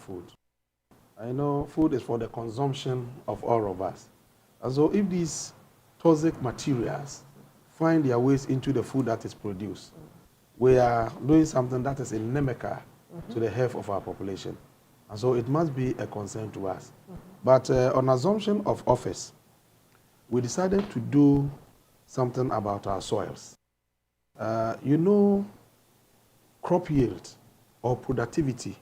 food. I know food is for the consumption of all of us. And so if these toxic materials find their ways into the food that is produced, we are doing something that is inimical to the health of our population. And so it must be a concern to us. But on assumption of office, we decided to do something about our soils. You know, crop yield or productivity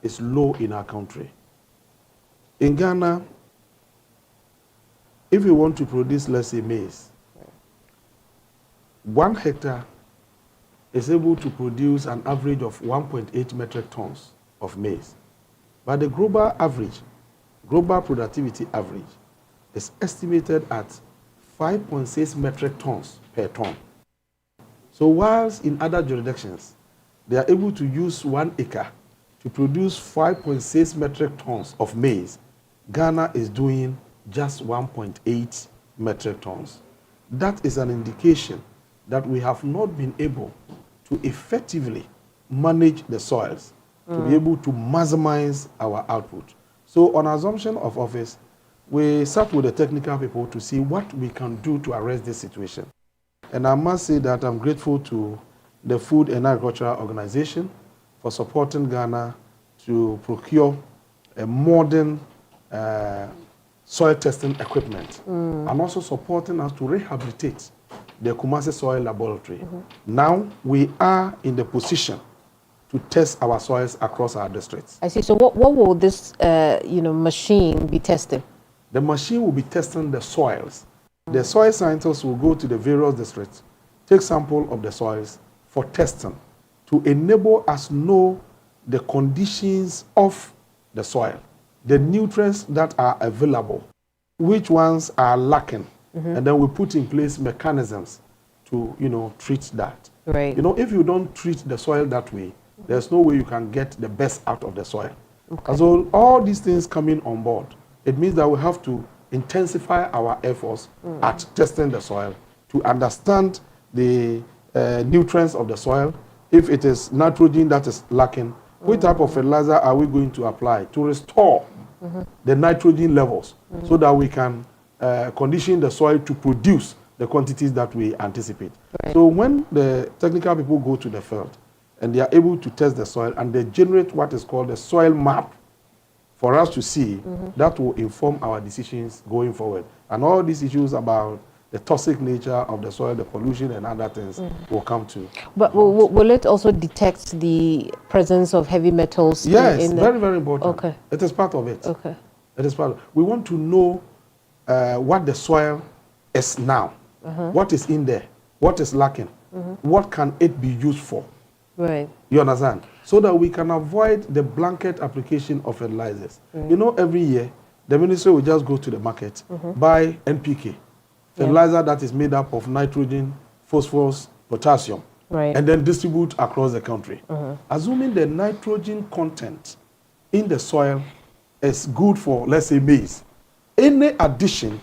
is low in our country. In Ghana, if we want to produce, let's say, maize, 1 hectare is able to produce an average of 1.8 metric tons of maize. But the global average, global productivity average, is estimated at 5.6 metric tons per ton. So whilst in other jurisdictions, they are able to use 1 acre to produce 5.6 metric tons of maize, Ghana is doing just 1.8 metric tons. That is an indication that we have not been able to effectively manage the soils to be able to maximize our output. So on assumption of office, we sat with the technical people to see what we can do to arrest this situation. And I must say that I'm grateful to the Food and Agricultural Organization for supporting Ghana to procure a modern soil testing equipment and also supporting us to rehabilitate the Kumasi Soil Laboratory. Now we are in the position to test our soils across our districts. I see. So what will this machine be testing? The machine will be testing the soils. The soil scientists will go to the various districts, take sample of the soils for testing to enable us know the conditions of the soil, the nutrients that are available, which ones are lacking, and then we put in place mechanisms to treat that. Right. If you don't treat the soil that way, there's no way you can get the best out of the soil. Okay. And so all these things coming on board, it means that we have to intensify our efforts at testing the soil to understand the nutrients of the soil. If it is nitrogen that is lacking, what type of fertilizer are we going to apply to restore the nitrogen levels so that we can condition the soil to produce the quantities that we anticipate. Right. So when the technical people go to the field and they are able to test the soil and they generate what is called a soil map for us to see, that will inform our decisions going forward. And all these issues about the toxic nature of the soil, the pollution and other things will come to. But will it also detect the presence of heavy metals? Yes, very, very important. Okay. It is part of it. Okay. It is part of it. We want to know what the soil is now, what is in there, what is lacking, what can it be used for. Right. You understand? So that we can avoid the blanket application of fertilizers. Every year, the ministry will just go to the market, buy NPK, fertilizer that is made up of nitrogen, phosphorus, potassium, and then distribute across the country. Assuming the nitrogen content in the soil is good for, let's say, maize, any addition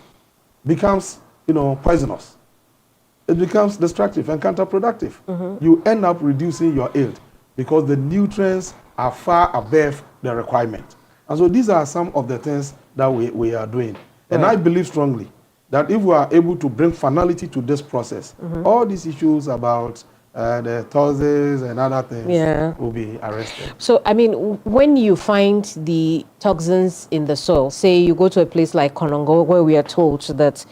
becomes, poisonous. It becomes destructive and counterproductive. You end up reducing your yield because the nutrients are far above the requirement. And so these are some of the things that we are doing. And I believe strongly that if we are able to bring finality to this process, all these issues about the toxins and other things will be arrested. So, when you find the toxins in the soil, say you go to a place like Konongo where we are told that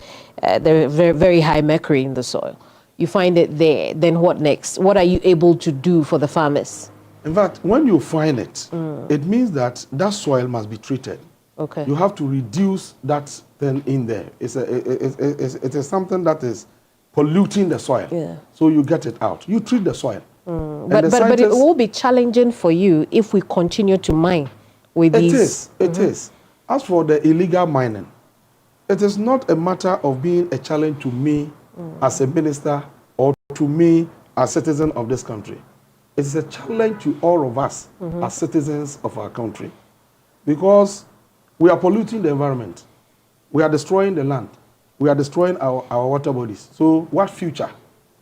there are very, very high mercury in the soil, you find it there, then what next? What are you able to do for the farmers? In fact, when you find it, it means that that soil must be treated. Okay. You have to reduce that thing in there. It is something that is polluting the soil. Yeah. So you get it out. You treat the soil. But it will be challenging for you if we continue to mine with these. It is. As for the illegal mining, it is not a matter of being a challenge to me as a minister or to me as a citizen of this country. It is a challenge to all of us as citizens of our country. Because we are polluting the environment. We are destroying the land. We are destroying our water bodies. So what future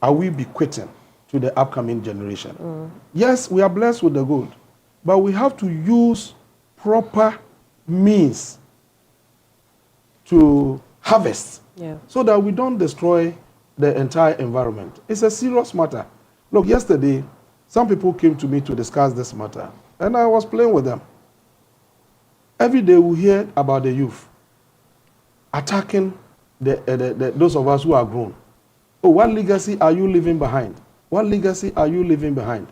are we bequeathing to the upcoming generation? Yes, we are blessed with the gold, but we have to use proper means to harvest so that we don't destroy the entire environment. It's a serious matter. Look, yesterday, some people came to me to discuss this matter, and I was playing with them. Every day we hear about the youth attacking those of us who are grown. Oh, what legacy are you leaving behind? What legacy are you leaving behind?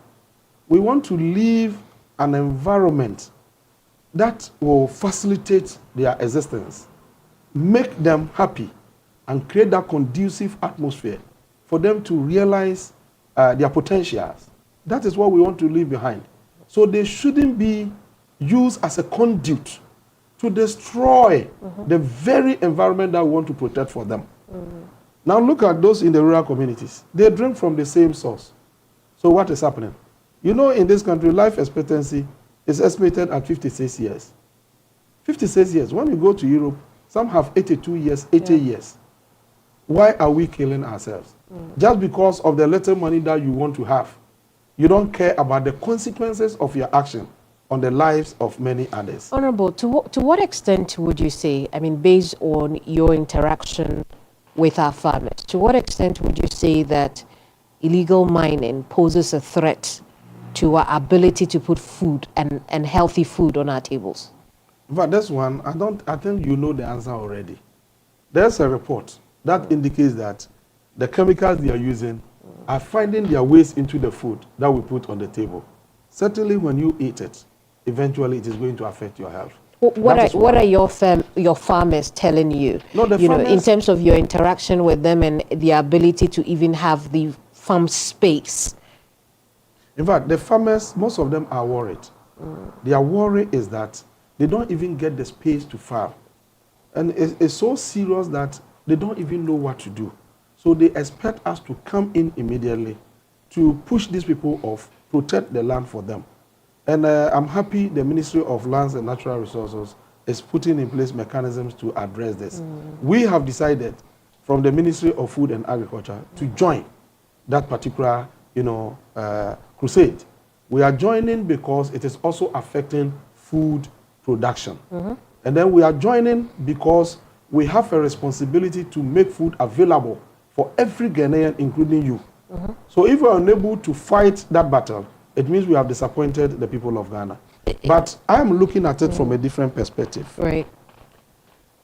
We want to leave an environment that will facilitate their existence, make them happy, and create that conducive atmosphere for them to realize their potentials. That is what we want to leave behind. So they shouldn't be used as a conduit to destroy the very environment that we want to protect for them. Now look at those in the rural communities. They drink from the same source. So what is happening? You know, in this country, life expectancy is estimated at 56 years. 56 years. When you go to Europe, some have 82 years, 80 years. Why are we killing ourselves? Just because of the little money that you want to have. You don't care about the consequences of your action on the lives of many others. Honorable, to what extent would you say, I mean, based on your interaction with our farmers, to what extent would you say that illegal mining poses a threat to our ability to put food and healthy food on our tables? But this one, I think you know the answer already. There's a report that indicates that the chemicals they are using are finding their ways into the food that we put on the table. Certainly when you eat it, eventually it is going to affect your health. What are your farmers telling you? No, the farmers, in terms of your interaction with them and the ability to even have the farm space. In fact, the farmers, most of them are worried. Their worry is that they don't even get the space to farm. And it's so serious that they don't even know what to do. So they expect us to come in immediately to push these people off, protect the land for them. And I'm happy the Ministry of Lands and Natural Resources is putting in place mechanisms to address this. We have decided from the Ministry of Food and Agriculture to join that particular, crusade. We are joining because it is also affecting food production. And then we are joining because we have a responsibility to make food available for every Ghanaian, including you. So if we are unable to fight that battle, it means we have disappointed the people of Ghana. But I am looking at it from a different perspective. Right.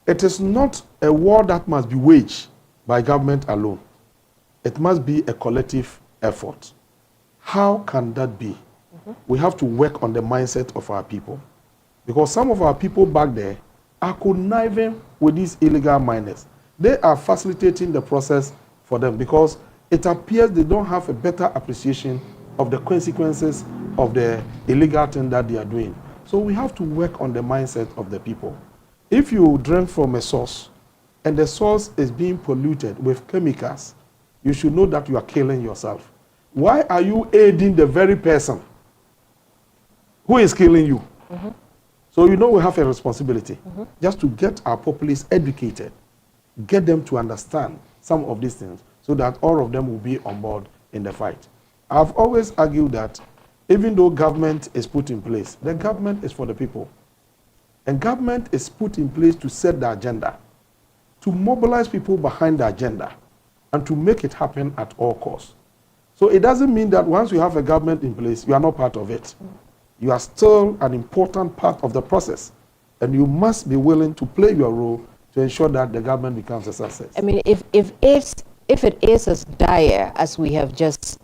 It is not a war that must be waged by government alone. It must be a collective effort. How can that be? We have to work on the mindset of our people. Because some of our people back there are conniving with these illegal miners. They are facilitating the process for them because it appears they don't have a better appreciation of the consequences of the illegal thing that they are doing. So we have to work on the mindset of the people. If you drink from a source and the source is being polluted with chemicals, you should know that you are killing yourself. Why are you aiding the very person who is killing you? So you know we have a responsibility just to get our populace educated, get them to understand some of these things so that all of them will be on board in the fight. I've always argued that even though government is put in place, the government is for the people. And government is put in place to set the agenda, to mobilize people behind the agenda, and to make it happen at all costs. So it doesn't mean that once you have a government in place, you are not part of it. You are still an important part of the process. And you must be willing to play your role to ensure that the government becomes a success. I mean, if it is as dire as we have just,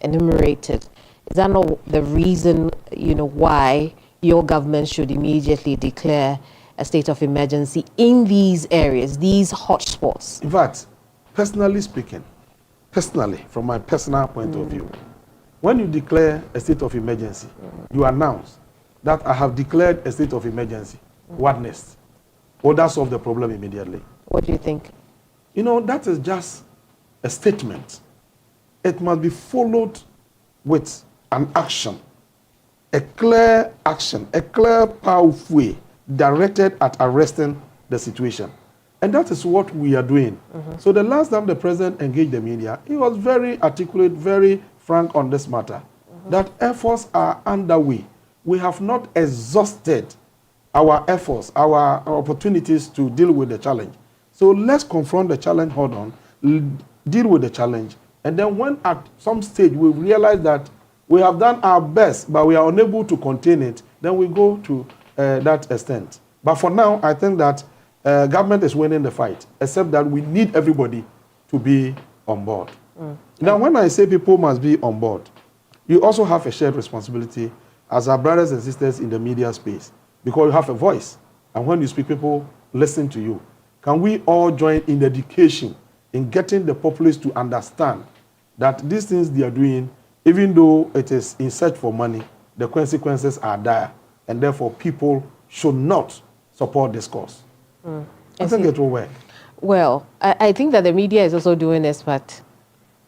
enumerated, is that not the reason, why your government should immediately declare a state of emergency in these areas, these hotspots? In fact, personally speaking, from my personal point of view, when you declare a state of emergency, you announce that I have declared a state of emergency. What next? Will that solve the problem immediately? What do you think? That is just a statement. It must be followed with an action, a clear action, a clear pathway directed at arresting the situation. And that is what we are doing. So the last time the president engaged the media, he was very articulate, very frank on this matter, that efforts are underway. We have not exhausted our efforts, our opportunities to deal with the challenge. So let's confront the challenge, hold on, deal with the challenge. And then when at some stage we realize that we have done our best, but we are unable to contain it, then we go to that extent. But for now, I think that government is winning the fight, except that we need everybody to be on board. Now, when I say people must be on board, you also have a shared responsibility as our brothers and sisters in the media space, because you have a voice. And when you speak, people listen to you. Can we all join in education, in getting the populace to understand that these things they are doing, even though it is in search for money, the consequences are dire, and therefore people should not support this cause? I think it will work. Well, I think that the media is also doing its part.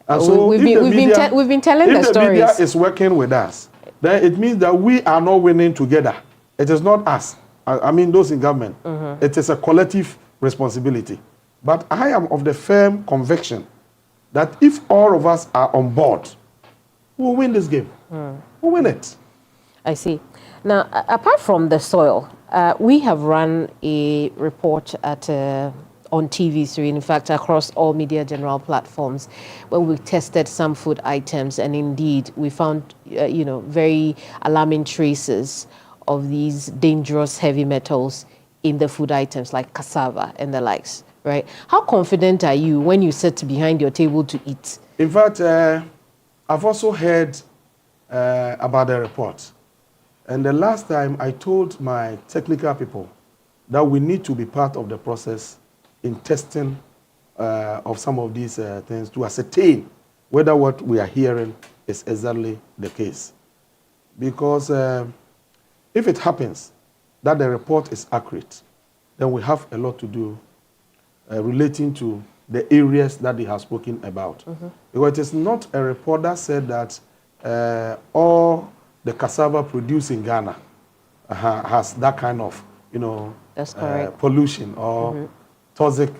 And so we've been telling the stories. If the media is working with us, then it means that we are not winning together. It is not us. I mean those in government. It is a collective responsibility. But I am of the firm conviction that if all of us are on board, we'll win this game. We'll win it. I see. Now, apart from the soil, we have run a report at on TV3, in fact, across all media general platforms, when we tested some food items, and indeed we found, very alarming traces of these dangerous heavy metals in the food items like cassava and the likes, right? How confident are you when you sit behind your table to eat? In fact, I've also heard about the report. And the last time I told my technical people that we need to be part of the process in testing of some of these things to ascertain whether what we are hearing is exactly the case. Because if it happens that the report is accurate, then we have a lot to do relating to the areas that they have spoken about. Because it is not a report that said that all the cassava produced in Ghana has that kind of, That's correct. pollution or toxic,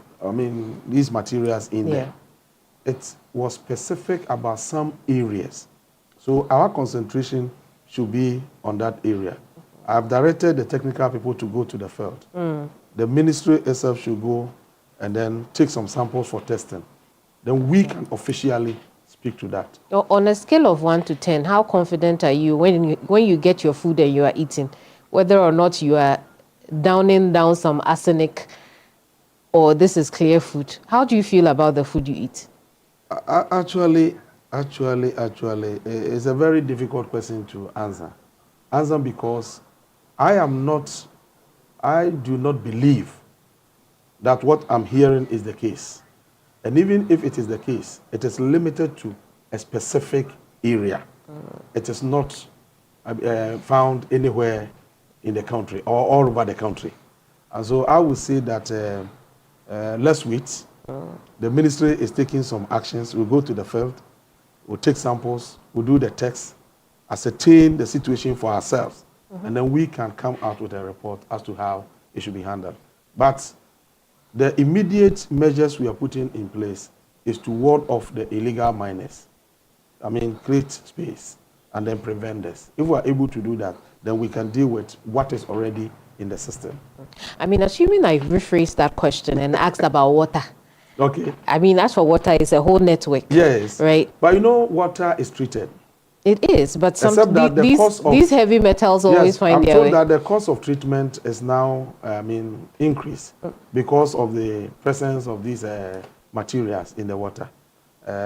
these materials in there. It was specific about some areas. So our concentration should be on that area. I've directed the technical people to go to the field. The ministry itself should go and then take some samples for testing. Then we can officially speak to that. On a scale of 1 to 10, how confident are you when you get your food and you are eating, whether or not you are downing down some arsenic or this is clear food? How do you feel about the food you eat? Actually, it's a very difficult question to answer. Answer because I do not believe that what I'm hearing is the case. And even if it is the case, it is limited to a specific area. It is not found anywhere in the country or all over the country. And so I would say that let's wait. The ministry is taking some actions. We'll go to the field, we'll take samples, we'll do the tests, ascertain the situation for ourselves, and then we can come out with a report as to how it should be handled. But the immediate measures we are putting in place is to ward off the illegal miners. Create space and then prevent this. If we are able to do that, then we can deal with what is already in the system. Assuming I rephrased that question and asked about water. Okay. As for water, it's a whole network. Yes. Right? But water is treated. It is, but these heavy metals always find their way. I'm told that the cost of treatment is now, increased because of the presence of these materials in the water.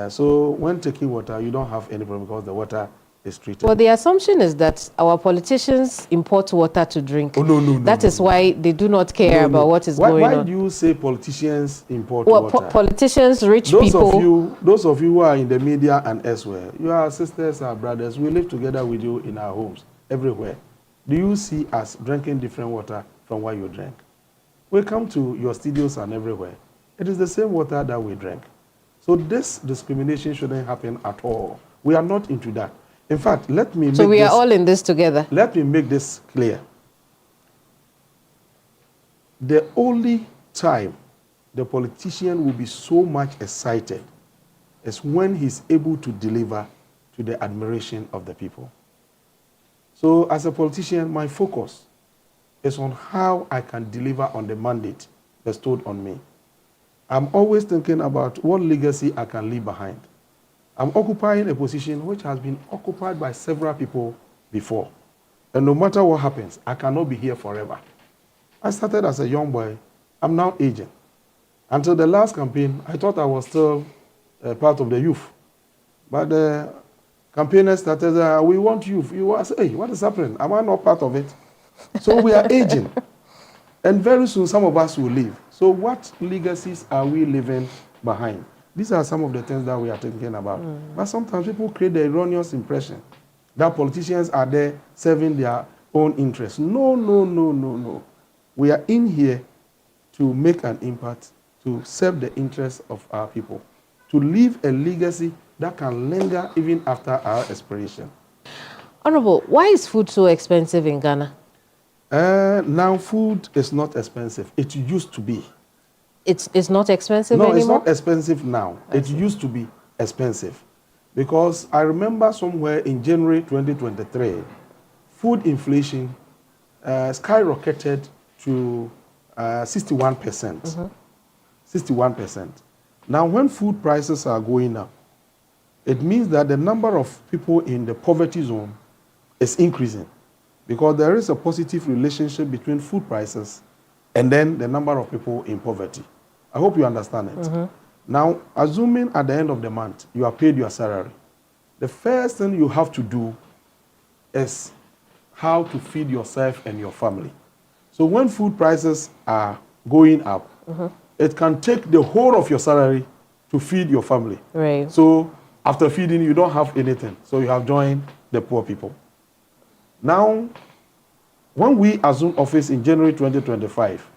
So when taking water, you don't have any problem because the water is treated. Well, the assumption is that our politicians import water to drink. Oh, no. That is why they do not care about what is going on. Why do you say politicians import water? Politicians, rich people. Those of you who are in the media and elsewhere, you are sisters, our brothers. We live together with you in our homes, everywhere. Do you see us drinking different water from what you drink? We come to your studios and everywhere. It is the same water that we drink. So this discrimination shouldn't happen at all. We are not into that. In fact, So we are all in this together. Let me make this clear. The only time the politician will be so much excited is when he's able to deliver to the admiration of the people. So as a politician, my focus is on how I can deliver on the mandate bestowed on me. I'm always thinking about what legacy I can leave behind. I'm occupying a position which has been occupied by several people before. And no matter what happens, I cannot be here forever. I started as a young boy. I'm now aging. Until the last campaign, I thought I was still part of the youth. But the campaigners started, we want youth. You ask, hey, what is happening? Am I not part of it? So we are aging. And very soon, some of us will leave. So what legacies are we leaving behind? These are some of the things that we are thinking about. But sometimes people create the erroneous impression that politicians are there serving their own interests. No, no, no, no, no. We are in here to make an impact, to serve the interests of our people, to leave a legacy that can linger even after our expiration. Honorable, why is food so expensive in Ghana? Now food is not expensive. It used to be. It's not expensive anymore? No, it's not expensive now. It used to be expensive. Because I remember somewhere in January 2023, food inflation skyrocketed to 61%. 61%. Now, when food prices are going up, it means that the number of people in the poverty zone is increasing, because there is a positive relationship between food prices and then the number of people in poverty. I hope you understand it. Now, assuming at the end of the month, you are paid your salary, the first thing you have to do is how to feed yourself and your family. So when food prices are going up, it can take the whole of your salary to feed your family. Right. So after feeding, you don't have anything. So you have joined the poor people. Now, when we assumed office in January 2025,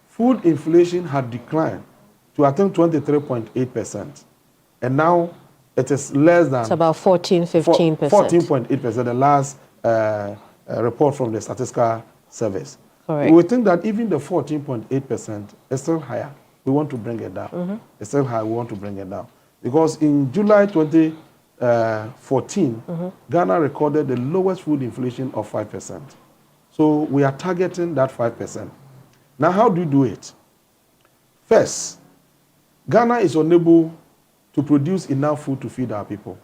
food inflation had declined to, I think, 23.8%. And now it is less than... It's about 14, 15%. 14.8%, the last report from the Statistical Service. Correct. We think that even the 14.8% is still higher. We want to bring it down. It's still high, we want to bring it down. Because in July 2014, Ghana recorded the lowest food inflation of 5%. So we are targeting that 5%. Now, how do you do it? First, Ghana is unable to produce enough food to feed our people.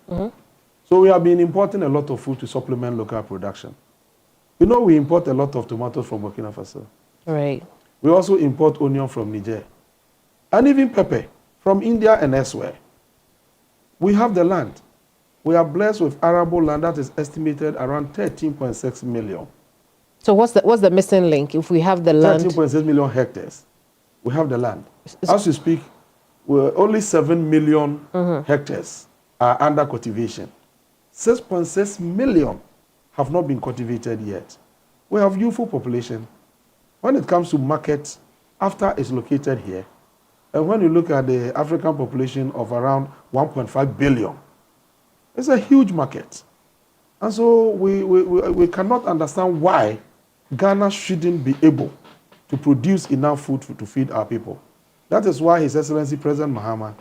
So we have been importing a lot of food to supplement local production. You know, we import a lot of tomatoes from Burkina Faso. Right. We also import onion from Niger. And even pepper from India and elsewhere. We have the land. We are blessed with arable land that is estimated around 13.6 million. So what's the missing link? If we have the land... 13.6 million hectares. We have the land. As we speak, only 7 million hectares are under cultivation. 6.6 million have not been cultivated yet. We have youthful population. When it comes to market, after it's located here, and when you look at the African population of around 1.5 billion, it's a huge market. And so we cannot understand why Ghana shouldn't be able to produce enough food to feed our people. That is why His Excellency President Mahama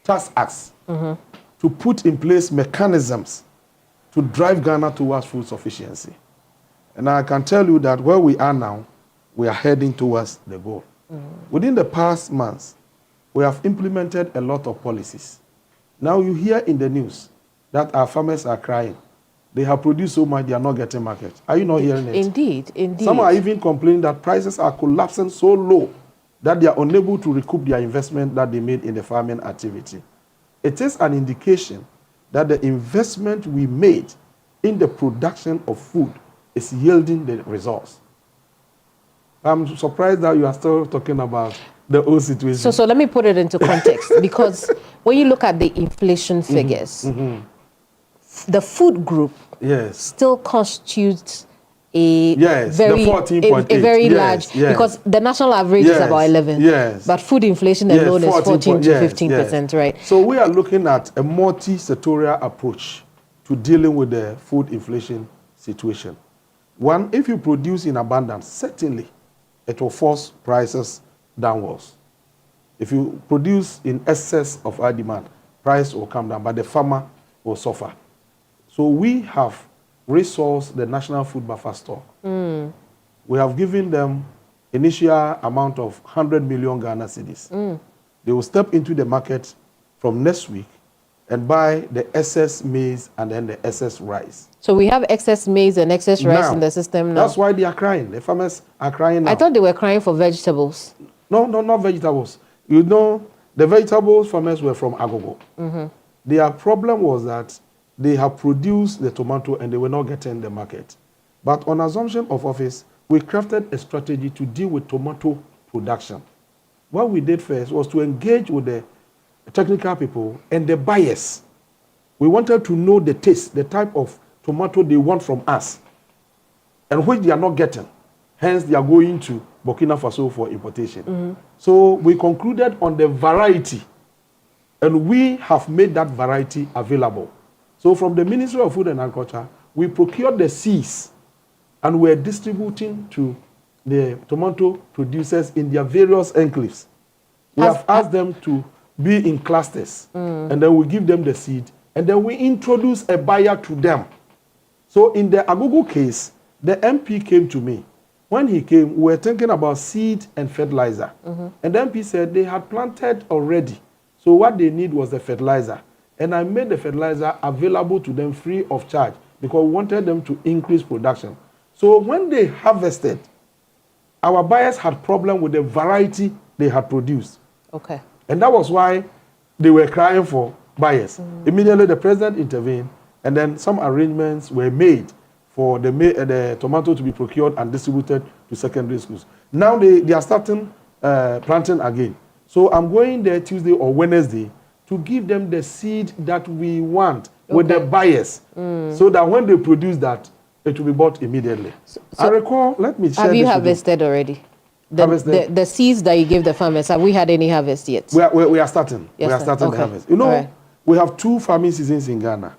tasked us to put in place mechanisms to drive Ghana towards food sufficiency. And I can tell you that where we are now, we are heading towards the goal. Within the past months, we have implemented a lot of policies. Now you hear in the news that our farmers are crying. They have produced so much, they are not getting market. Are you not hearing it? Indeed, indeed. Some are even complaining that prices are collapsing so low that they are unable to recoup their investment that they made in the farming activity. It is an indication that the investment we made in the production of food is yielding the results. I'm surprised that you are still talking about the old situation. So let me put it into context, because when you look at the inflation figures, the food group still constitutes a very large, because the national average is about 11, but food inflation alone is 14 to 15%, right? So we are looking at a multi-sectorial approach to dealing with the food inflation situation. One, if you produce in abundance, certainly it will force prices downwards. If you produce in excess of our demand, price will come down, but the farmer will suffer. So we have resourced the National Food Buffer Stock. We have given them initial amount of 100 million Ghana cedis. They will step into the market from next week and buy the excess maize and then the excess rice. So we have excess maize and excess rice in the system now. That's why they are crying. The farmers are crying now. I thought they were crying for vegetables. No, not vegetables. You know, the vegetables farmers were from Agogo. Their problem was that they have produced the tomato and they were not getting the market. But on assumption of office, we crafted a strategy to deal with tomato production. What we did first was to engage with the technical people and the buyers. We wanted to know the taste, the type of tomato they want from us, and which they are not getting. Hence, they are going to Burkina Faso for importation. So we concluded on the variety, and we have made that variety available. So from the Ministry of Food and Agriculture, we procured the seeds, and we're distributing to the tomato producers in their various enclaves. We have asked them to be in clusters, and then we give them the seed, and then we introduce a buyer to them. So in the Agogo case, the MP came to me. When he came, we were thinking about seed and fertilizer. And the MP said they had planted already. So what they need was the fertilizer. And I made the fertilizer available to them free of charge because we wanted them to increase production. So when they harvested, our buyers had problem with the variety they had produced. Okay. And that was why they were crying for buyers. Immediately the president intervened, and then some arrangements were made for the tomato to be procured and distributed to secondary schools. Now they are starting planting again. So I'm going there Tuesday or Wednesday to give them the seed that we want with the buyers, so that when they produce that, it will be bought immediately. So I recall, let me share. Have you harvested already? The seeds that you give the farmers, have we had any harvest yet? We are starting. We are starting the harvest. You know, we have two farming seasons in Ghana.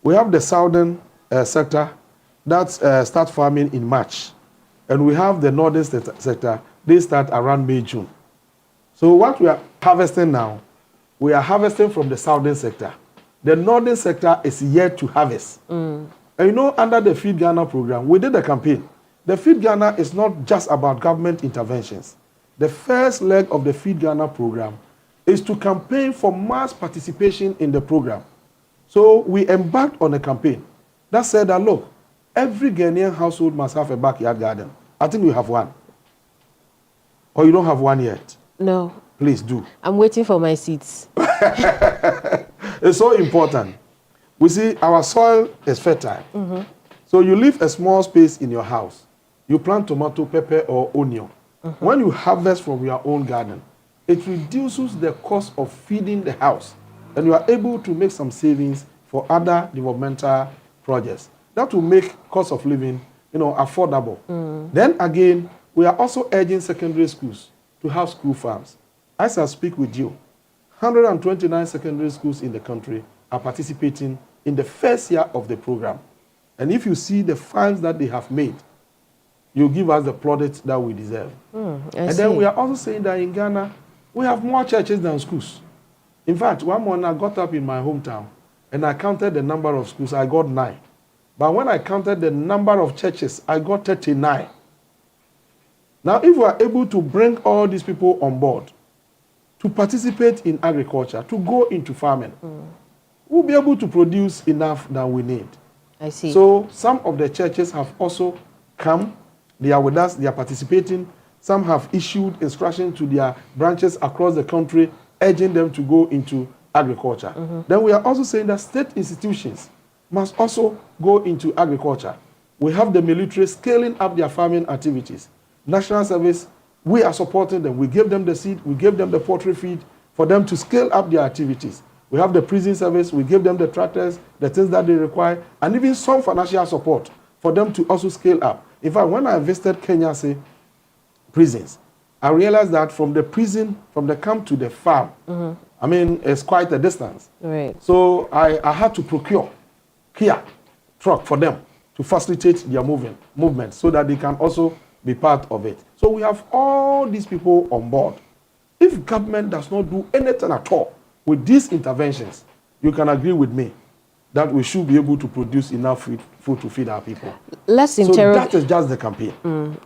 We have the southern sector that start farming in March. And we have the northern sector, they start around May, June. So what we are harvesting now, we are harvesting from the southern sector. The northern sector is yet to harvest. And you know, under the Feed Ghana program, we did a campaign. The Feed Ghana is not just about government interventions. The first leg of the Feed Ghana program is to campaign for mass participation in the program. So we embarked on a campaign that said that, look, every Ghanaian household must have a backyard garden. I think we have one. Or you don't have one yet? No. Please do. I'm waiting for my seeds. It's so important. We see our soil is fertile. So you leave a small space in your house. You plant tomato, pepper, or onion. When you harvest from your own garden, it reduces the cost of feeding the house. And you are able to make some savings for other developmental projects. That will make cost of living, affordable. Then again, we are also urging secondary schools to have school farms. As I speak with you, 129 secondary schools in the country are participating in the first year of the program. And if you see the funds that they have made, you give us the plaudits that we deserve. Then we are also saying that in Ghana, we have more churches than schools. In fact, one morning I got up in my hometown and I counted the number of schools. I got 9. But when I counted the number of churches, I got 39. Now, if we are able to bring all these people on board to participate in agriculture, to go into farming, we'll be able to produce enough than we need. I see. So some of the churches have also come. They are with us. They are participating. Some have issued instructions to their branches across the country, urging them to go into agriculture. Then we are also saying that state institutions must also go into agriculture. We have the military scaling up their farming activities. National Service, we are supporting them. We give them the seed, we give them the poultry feed for them to scale up their activities. We have the prison service, we give them the tractors, the things that they require, and even some financial support for them to also scale up. In fact, when I visited Kenya, prisons, I realized that from the prison, from the camp to the farm, it's quite a distance. Right. So I had to procure Kia truck for them to facilitate their movement so that they can also be part of it. So we have all these people on board. If government does not do anything at all with these interventions, you can agree with me that we should be able to produce enough food to feed our people. So that is just the campaign.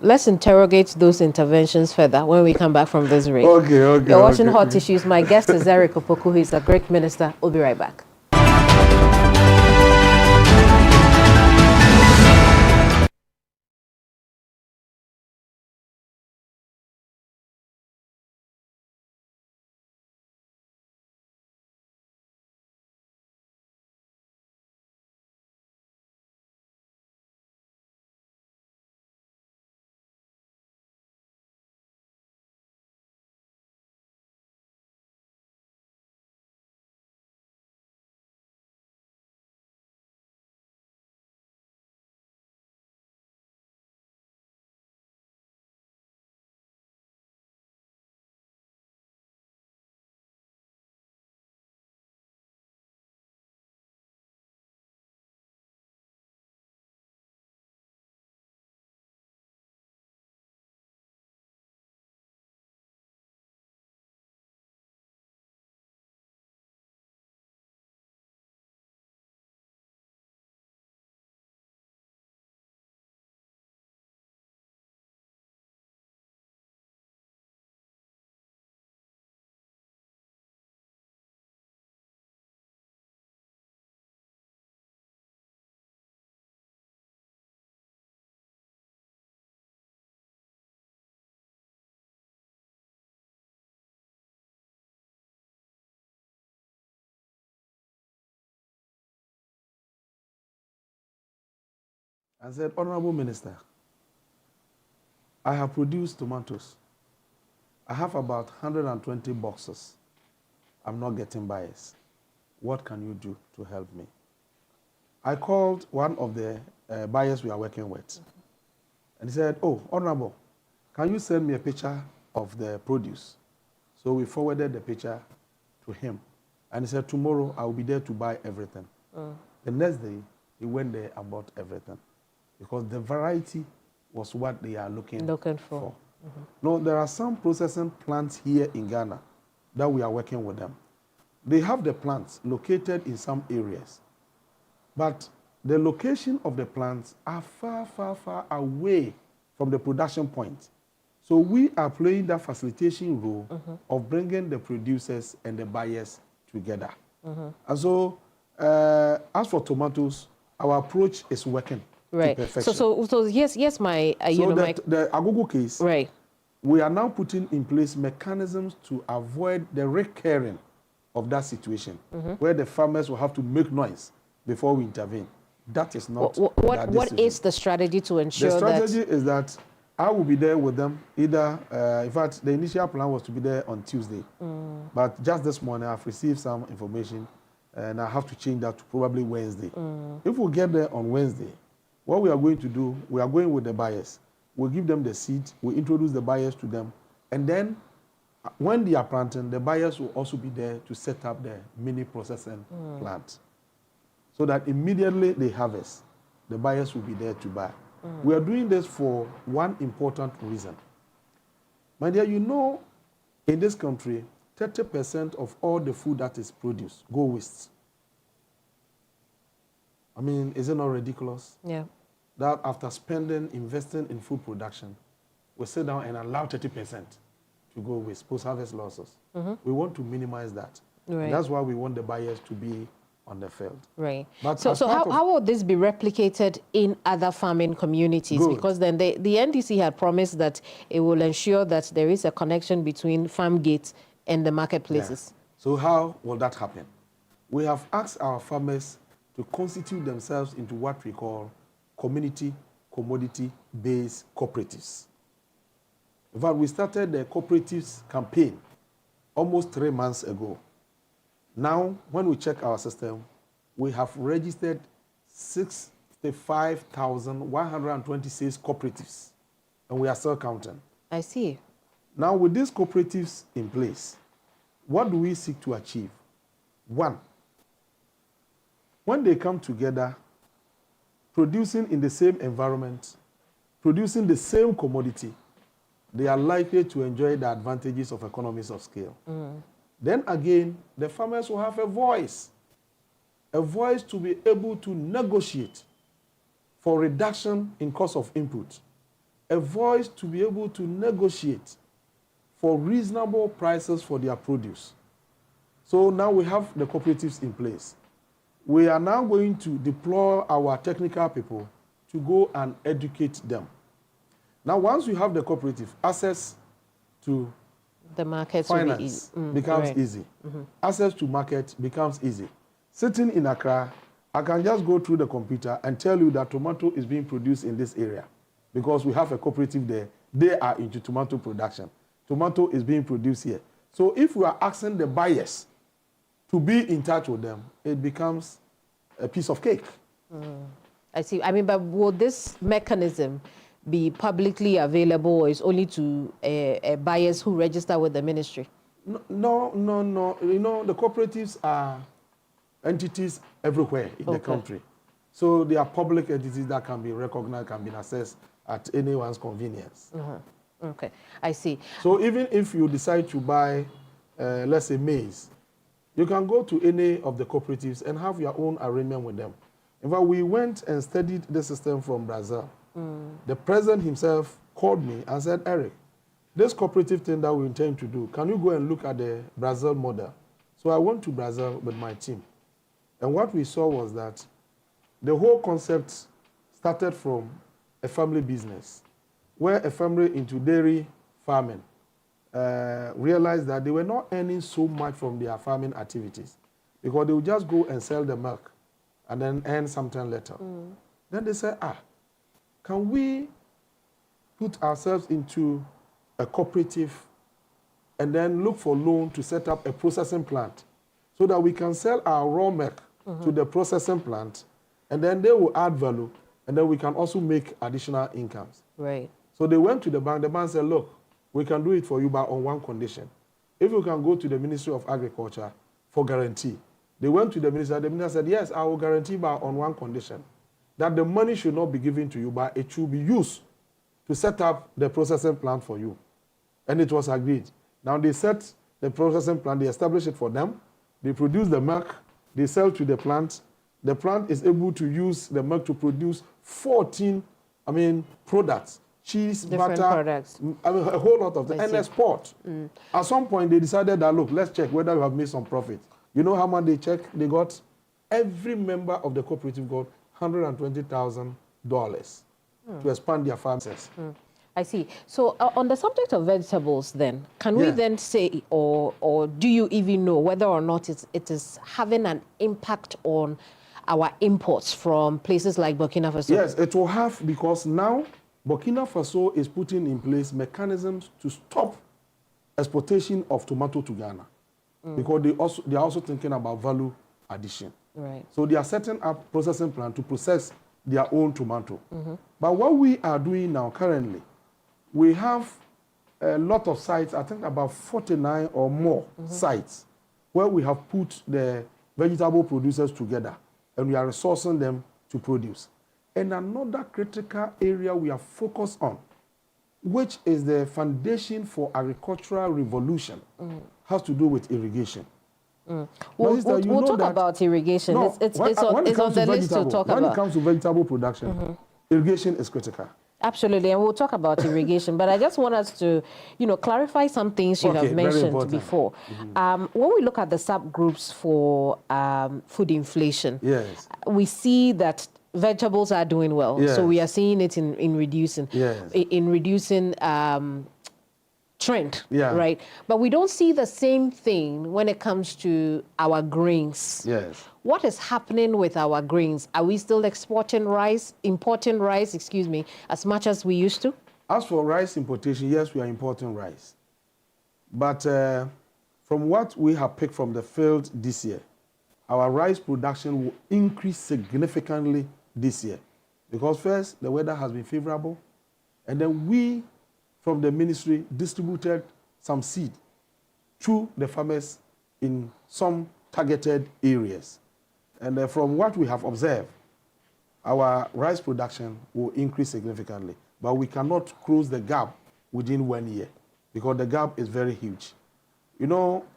Let's interrogate those interventions further when we come back from this break. Okay. You're watching Hot Issues. My guest is Eric Opoku, who is a Greek minister. We'll be right back. I said, Honorable Minister, I have produced tomatoes. I have about 120 boxes. I'm not getting buyers. What can you do to help me? I called one of the buyers we are working with. And he said, oh, Honorable, can you send me a picture of the produce? So we forwarded the picture to him. And he said, tomorrow I will be there to buy everything. The next day, he went there and bought everything. Because the variety was what they are looking for. No, there are some processing plants here in Ghana that we are working with them. They have the plants located in some areas, but the location of the plants are far, far, far away from the production point. So we are playing that facilitation role of bringing the producers and the buyers together. And so, as for tomatoes, our approach is working. Right. So yes, my the Agogo case. Right. We are now putting in place mechanisms to avoid the recurring of that situation, where the farmers will have to make noise before we intervene. That is not. What is the strategy to ensure that? The strategy is that I will be there with them. Either, in fact, the initial plan was to be there on Tuesday, but just this morning I've received some information, and I have to change that to probably Wednesday. If we get there on Wednesday, what we are going to do, we are going with the buyers. We'll give them the seed, we'll introduce the buyers to them, and then when they are planting, the buyers will also be there to set up the mini processing plant. So that immediately they harvest, the buyers will be there to buy. We are doing this for one important reason. My dear, you know, in this country, 30% of all the food that is produced go waste. I mean, is it not ridiculous? Yeah. That after investing in food production, we sit down and allow 30% to go waste, post-harvest losses. We want to minimize that. Right. That's why we want the buyers to be on the field. Right. But so how will this be replicated in other farming communities? Good. Because then the NDC had promised that it will ensure that there is a connection between farm gates and the marketplaces. Yeah. So how will that happen? We have asked our farmers to constitute themselves into what we call community commodity-based cooperatives. In fact, we started the cooperatives campaign almost 3 months ago. Now, when we check our system, we have registered 65,126 cooperatives, and we are still counting. I see. Now, with these cooperatives in place, what do we seek to achieve? One, when they come together, producing in the same environment, producing the same commodity, they are likely to enjoy the advantages of economies of scale. Then again, the farmers will have a voice. a voice to be able to negotiate for reduction in cost of input, a voice to be able to negotiate for reasonable prices for their produce. So now we have the cooperatives in place. We are now going to deploy our technical people to go and educate them. Now, once you have the cooperative, access to the market finance becomes easy. Access to market becomes easy. Sitting in Accra, I can just go through the computer and tell you that tomato is being produced in this area because we have a cooperative there. They are into tomato production. Tomato is being produced here. So if we are asking the buyers to be in touch with them, it becomes a piece of cake. I see. I mean, but will this mechanism be publicly available, or is only to buyers who register with the ministry? No. You know, the cooperatives are entities everywhere in the country. So they are public entities that can be recognized, can be accessed at anyone's convenience. Okay, I see. So even if you decide to buy, let's say, maize, you can go to any of the cooperatives and have your own arrangement with them. In fact, we went and studied the system from Brazil. The president himself called me and said, Eric, this cooperative thing that we intend to do, can you go and look at the Brazil model? So I went to Brazil with my team. And what we saw was that the whole concept started from a family business, where a family into dairy farming realized that they were not earning so much from their farming activities because they would just go and sell the milk and then earn something later. Then they said, can we put ourselves into a cooperative and then look for loan to set up a processing plant so that we can sell our raw milk to the processing plant, and then they will add value, and then we can also make additional incomes. Right. So they went to the bank. The bank said, look, we can do it for you, but on one condition. If you can go to the Ministry of Agriculture for guarantee. They went to the minister. The minister said, yes, I will guarantee, but on one condition, that the money should not be given to you, but it should be used to set up the processing plant for you. And it was agreed. Now they set the processing plant, they establish it for them, they produce the milk, they sell to the plant. The plant is able to use the milk to produce 14, products. Cheese, different butter, products. a whole lot of them, and export. At some point, they decided that, look, let's check whether we have made some profit. You know how much they check? They got, every member of the cooperative got $120,000 to expand their farms. I see. So on the subject of vegetables then, can we then say, or do you even know whether or not it is having an impact on our imports from places like Burkina Faso? Yes, it will have, because now Burkina Faso is putting in place mechanisms to stop exportation of tomato to Ghana, because they are also thinking about value addition. Right. So they are setting up processing plant to process their own tomato. But what we are doing now currently, we have a lot of sites, I think about 49 or more sites, where we have put the vegetable producers together and we are resourcing them to produce. And another critical area we are focused on, which is the foundation for agricultural revolution, has to do with irrigation. We'll talk about irrigation. No, it's on the list to talk about. When it comes to vegetable production, irrigation is critical. Absolutely, and we'll talk about irrigation. But I just want us to, clarify some things you have mentioned before. When we look at the subgroups for food inflation, we see that vegetables are doing well. So we are seeing it in reducing, trend, right? But we don't see the same thing when it comes to our grains. What is happening with our grains? Are we still importing rice, as much as we used to? As for rice importation, yes, we are importing rice. But from what we have picked from the field this year, our rice production will increase significantly this year. Because first, the weather has been favorable, and then we, from the ministry, distributed some seed to the farmers in some targeted areas. And from what we have observed, our rice production will increase significantly. But we cannot close the gap within 1 year because the gap is very huge.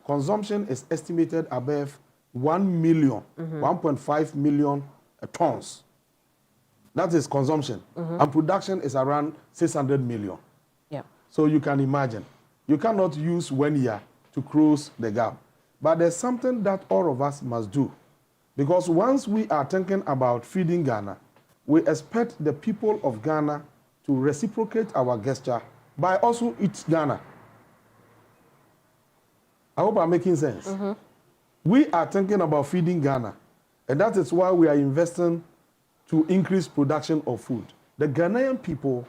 Consumption is estimated above 1 million, 1.5 million tons. That is consumption. And production is around 600 million. Yeah. So you can imagine. You cannot use 1 year to close the gap. But there's something that all of us must do. Because once we are thinking about feeding Ghana, we expect the people of Ghana to reciprocate our gesture by also eat Ghana. I hope I'm making sense. We are thinking about feeding Ghana, and that is why we are investing to increase production of food. The Ghanaian people,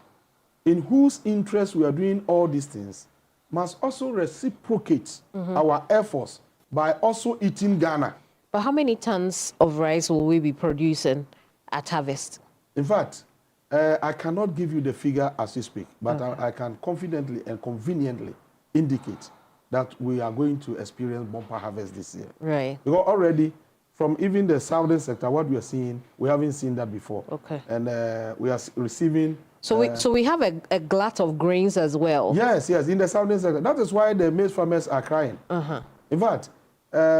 in whose interest we are doing all these things, must also reciprocate our efforts by also eating Ghana. But how many tons of rice will we be producing at harvest? In fact, I cannot give you the figure as you speak, but I can confidently and conveniently indicate that we are going to experience bumper harvest this year. Right. Because already, from even the southern sector, what we are seeing, we haven't seen that before. Okay. And we are receiving... So we have a glut of grains as well. Yes, in the southern sector. That is why the maize farmers are crying. In fact,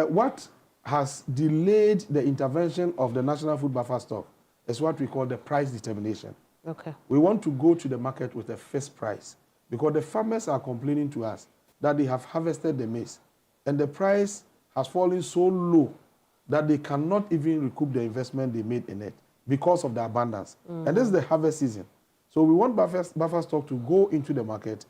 what has delayed the intervention of the National Food Buffer Stock is what we call the price determination. Okay. We want to go to the market with a fixed price because the farmers are complaining to us that they have harvested the maize and the price has fallen so low that they cannot even recoup the investment they made in it because of the abundance. And this is the harvest season. So we want buffer stock to go into the market,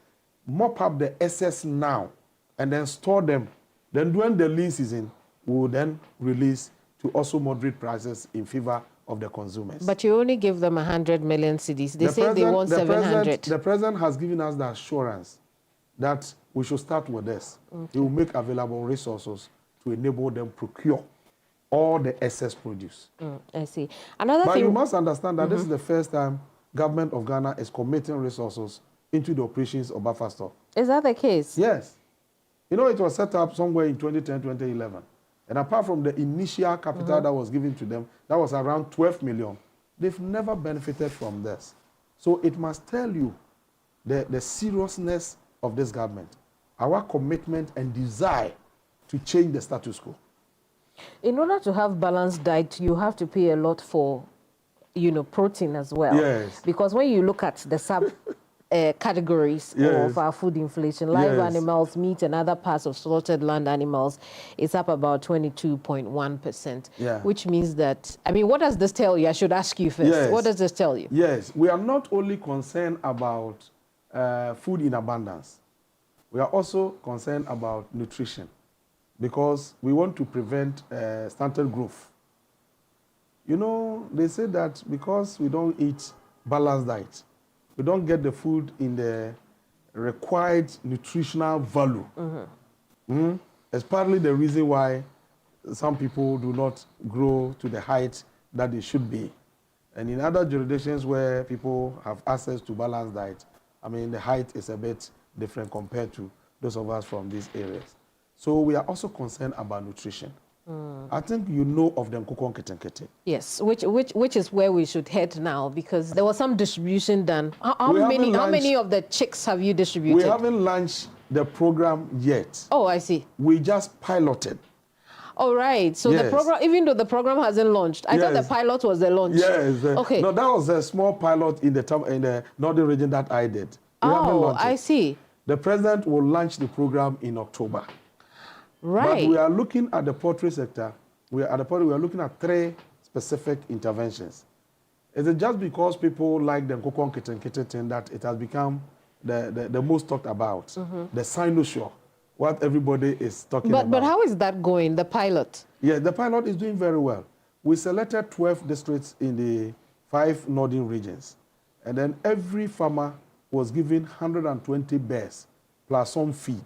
mop up the excess now, and then store them. Then during the lean season, we will then release to also moderate prices in favor of the consumers. But you only give them 100 million cedis. They say they want 700. The president has given us the assurance that we should start with this. He will make available resources to enable them procure all the excess produce. I see. But you must understand that this is the first time government of Ghana is committing resources into the operations of buffer stock. Is that the case? Yes. You know, it was set up somewhere in 2010, 2011. And apart from the initial capital that was given to them, that was around 12 million, they've never benefited from this. So it must tell you the seriousness of this government, our commitment and desire to change the status quo. In order to have balanced diet, you have to pay a lot for, protein as well. Yes. Because when you look at the sub categories of our food inflation, live animals, meat, and other parts of slaughtered land animals, it's up about 22.1%. Yeah. Which means that, what does this tell you? I should ask you first. Yes. What does this tell you? Yes, we are not only concerned about food in abundance, we are also concerned about nutrition because we want to prevent stunted growth. They say that because we don't eat balanced diet, we don't get the food in the required nutritional value. It's partly the reason why some people do not grow to the height that they should be. And in other jurisdictions where people have access to balanced diet, the height is a bit different compared to those of us from these areas. So we are also concerned about nutrition. I think you know of the Nkukon Ketenkete. Yes, which is where we should head now because there was some distribution done. How many of the chicks have you distributed? We haven't launched the program yet. Oh, I see. We just piloted. All right. So the program, even though the program hasn't launched, I thought the pilot was the launch. Yes. Okay. No, that was a small pilot in the northern region that I did. I see. The president will launch the program in October. Right. But we are looking at the poultry sector. We are looking at 3 specific interventions. Is it just because people like the Nkukon Ketenkete thing that it has become the most talked about? The cynosure, what everybody is talking about. But how is that going, the pilot? Yeah, the pilot is doing very well. We selected 12 districts in the 5 northern regions. And then every farmer was given 120 bears plus some feed.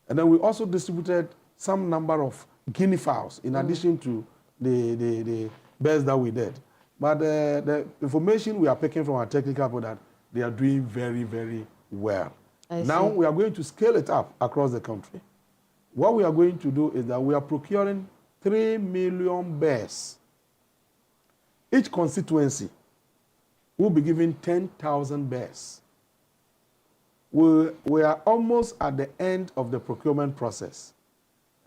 And then we also distributed some number of guinea fowls in addition to the bears that we did. But the information we are picking from our technical people that they are doing very, very well. Now we are going to scale it up across the country. What we are going to do is that we are procuring 3 million bears. Each constituency will be given 10,000 bears. We are almost at the end of the procurement process.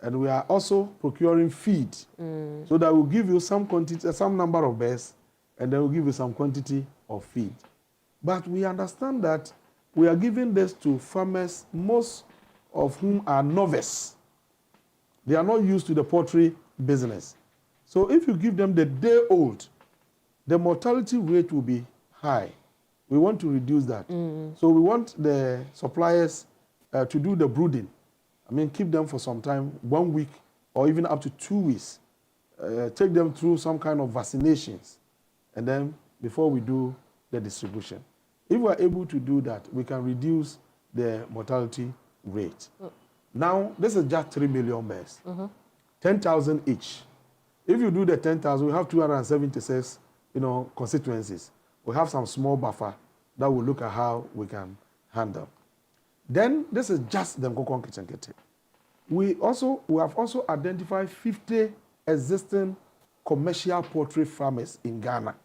And we are also procuring feed, so that we'll give you some quantity, some number of birds, and then we'll give you some quantity of feed. But we understand that we are giving this to farmers, most of whom are novice. They are not used to the poultry business. So if you give them the day old, the mortality rate will be high. We want to reduce that. So we want the suppliers to do the brooding. I mean, keep them for some time, 1 week or even up to 2 weeks. Take them through some kind of vaccinations, and then before we do the distribution. If we are able to do that, we can reduce the mortality rate. Now, this is just 3 million birds, 10,000 each. If you do the 10,000, we have 276, constituencies. We have some small buffer that will look at how we can handle. Then this is just the Nkokon Kitchen. We have also identified 50 existing commercial poultry farmers in Ghana.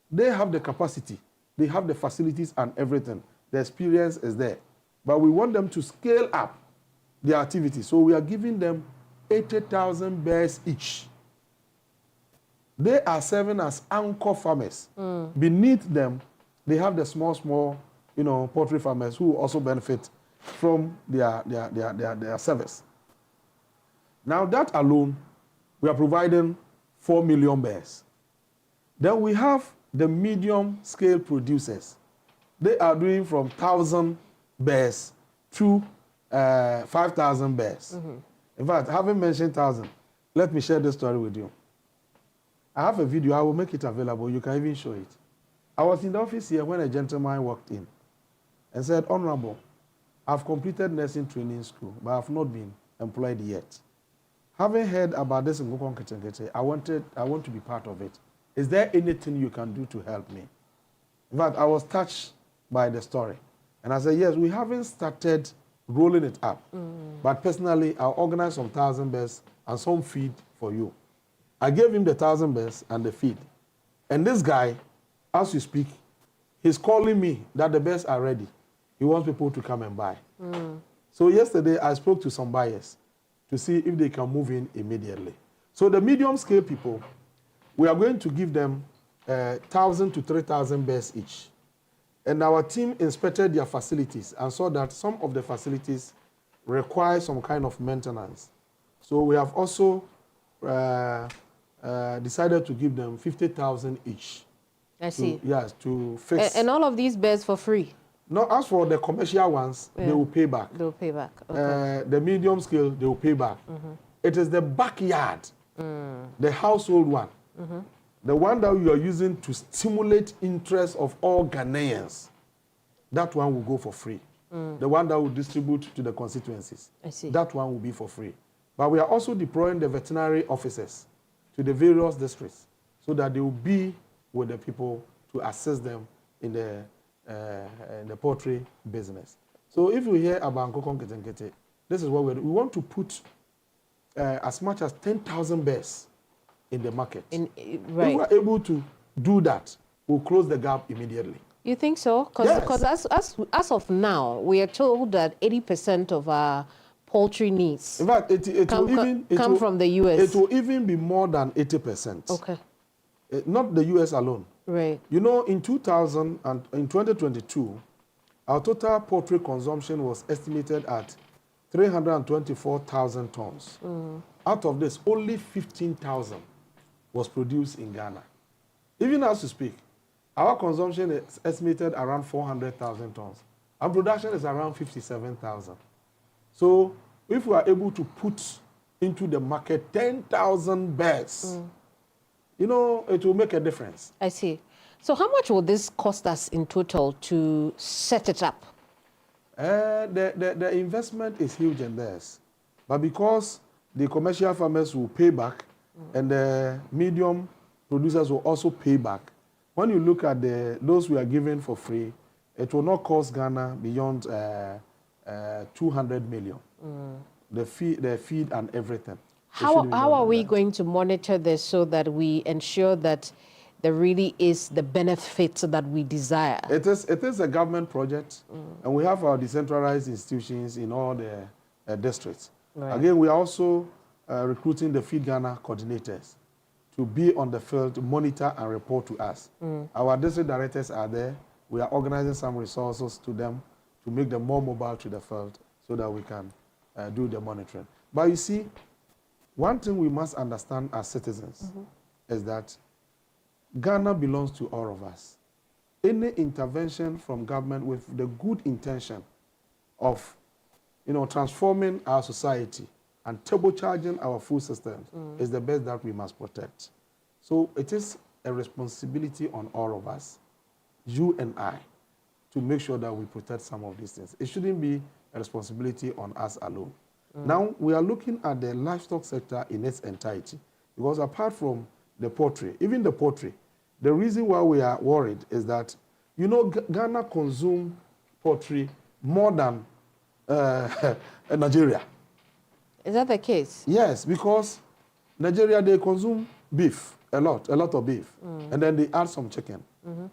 They have the capacity, they have the facilities and everything. The experience is there. But we want them to scale up their activity. So we are giving them 80,000 birds each. They are serving as anchor farmers. Beneath them, they have the small, poultry farmers who also benefit from their service. Now that alone, we are providing 4 million birds. Then we have the medium scale producers. They are doing from 1,000 birds to 5,000 birds. In fact, having mentioned 1,000, let me share this story with you. I have a video, I will make it available, you can even show it. I was in the office here when a gentleman walked in and said, "Honorable, I've completed nursing training school, but I've not been employed yet. Having heard about this in Nkokon Kitchen, I want to be part of it. Is there anything you can do to help me?" In fact, I was touched by the story. And I said, yes, we haven't started rolling it up. But personally, I'll organize some 1,000 birds and some feed for you. I gave him the 1,000 birds and the feed. And this guy, as we speak, he's calling me that the birds are ready. He wants people to come and buy. So yesterday, I spoke to some buyers to see if they can move in immediately. So the medium scale people, we are going to give them 1,000 to 3,000 birds each. And our team inspected their facilities and saw that some of the facilities require some kind of maintenance. So we have also decided to give them 50,000 each. I see. Yes, to fix. And all of these birds for free? No, as for the commercial ones, they will pay back. They'll pay back. Okay. The medium scale, they will pay back. It is the backyard, the household one, the one that you are using to stimulate interest of all Ghanaians. That one will go for free. The one that will distribute to the constituencies. I see. That one will be for free. But we are also deploying the veterinary officers to the various districts so that they will be with the people to assist them in the poultry business. So if you hear about Nkokon Kitchen, this is what we want to put as much as 10,000 birds in the market. Right. If we are able to do that, we'll close the gap immediately. You think so? Because as of now, we are told that 80% of our poultry needs in fact, it come from the U.S. It will even be more than 80%. Okay. Not the U.S. alone. Right. In 2022, our total poultry consumption was estimated at 324,000 tons. Out of this, only 15,000 was produced in Ghana. Even as we speak, our consumption is estimated around 400,000 tons. Our production is around 57,000. So if we are able to put into the market 10,000 birds, it will make a difference. I see. So how much will this cost us in total to set it up? The investment is huge in this. But because the commercial farmers will pay back and the medium producers will also pay back, when you look at those we are giving for free, it will not cost Ghana beyond 200 million. The feed and everything. How are we going to monitor this so that we ensure that there really is the benefits that we desire? It is a government project, and we have our decentralized institutions in all the districts. Right. Again, we are also recruiting the Feed Ghana coordinators to be on the field, to monitor and report to us. Our district directors are there. We are organizing some resources to them to make them more mobile to the field so that we can do the monitoring. But you see, one thing we must understand as citizens is that Ghana belongs to all of us. Any intervention from government with the good intention of, transforming our society and turbocharging our food systems is the best that we must protect. So it is a responsibility on all of us, you and I, to make sure that we protect some of these things. It shouldn't be a responsibility on us alone. Now, we are looking at the livestock sector in its entirety, because apart from the poultry, even the poultry, the reason why we are worried is that, Ghana consumes poultry more than Nigeria. Is that the case? Yes, because Nigeria, they consume beef, a lot of beef, and then they add some chicken.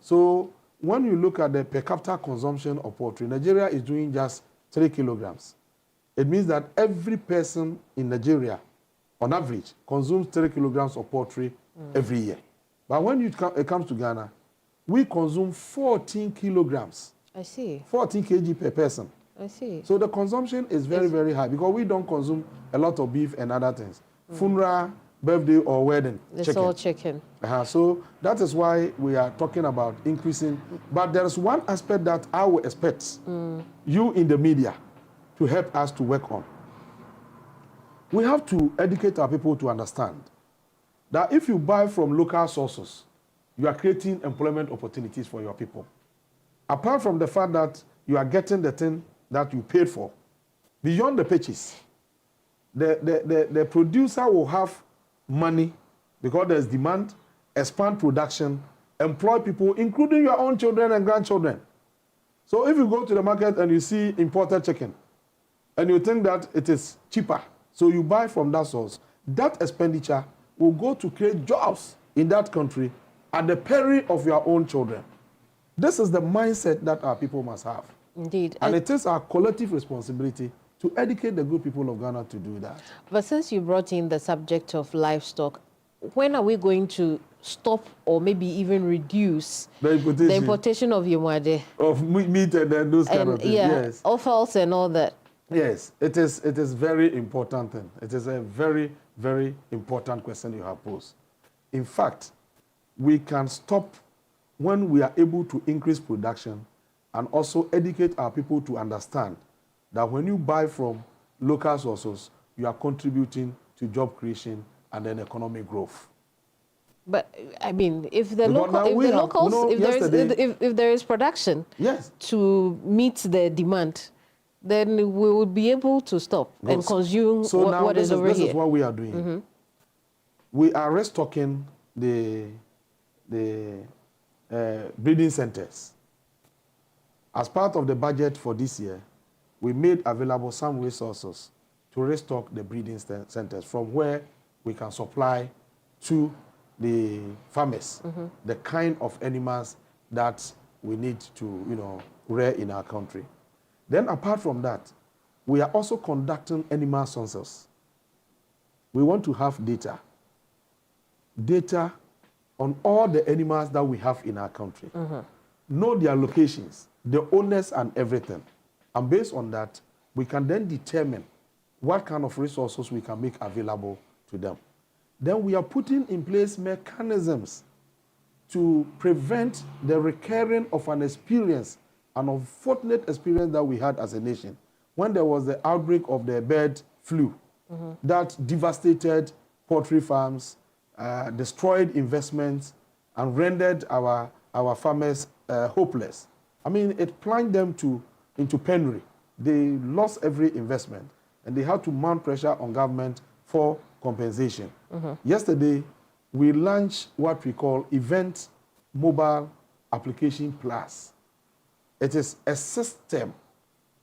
So when you look at the per capita consumption of poultry, Nigeria is doing just 3 kilograms. It means that every person in Nigeria, on average, consumes 3 kilograms of poultry every year. But when it comes to Ghana, we consume 14 kilograms. I see. 14 kg per person. I see. So the consumption is very, very high because we don't consume a lot of beef and other things. Funeral, birthday, or wedding, It's chicken. all chicken. So that is why we are talking about increasing. But there is one aspect that I will expect you in the media to help us to work on. We have to educate our people to understand that if you buy from local sources, you are creating employment opportunities for your people. Apart from the fact that you are getting the thing that you paid for, beyond the purchase, the producer will have money because there's demand, expand production, employ people, including your own children and grandchildren. So if you go to the market and you see imported chicken, and you think that it is cheaper, so you buy from that source, that expenditure will go to create jobs in that country at the peril of your own children. This is the mindset that our people must have. Indeed. And it is our collective responsibility to educate the good people of Ghana to do that. But since you brought in the subject of livestock, when are we going to stop or maybe even reduce the importation of yamade? Of meat and then those kind of things, yes. Offals and all that. Yes, it is very important thing. It is a very, very important question you have posed. In fact, we can stop when we are able to increase production and also educate our people to understand that when you buy from local sources, you are contributing to job creation and then economic growth. But I mean, if there is production, yes, to meet the demand, then we will be able to stop and consume what is over here. This is what we are doing. We are restocking the breeding centers. As part of the budget for this year, we made available some resources to restock the breeding centers from where we can supply to the farmers the kind of animals that we need to rear in our country. Then apart from that, we are also conducting animal census. We want to have data on all the animals that we have in our country. Know their locations, the owners and everything. And based on that, we can then determine what kind of resources we can make available to them. Then we are putting in place mechanisms to prevent the recurring of an experience, an unfortunate experience that we had as a nation, when there was the outbreak of the bird flu that devastated poultry farms, destroyed investments, and rendered our farmers hopeless. I mean, it plunged them into penury. They lost every investment, and they had to mount pressure on government for compensation. Yesterday, we launched what we call Event Mobile Application Plus. It is a system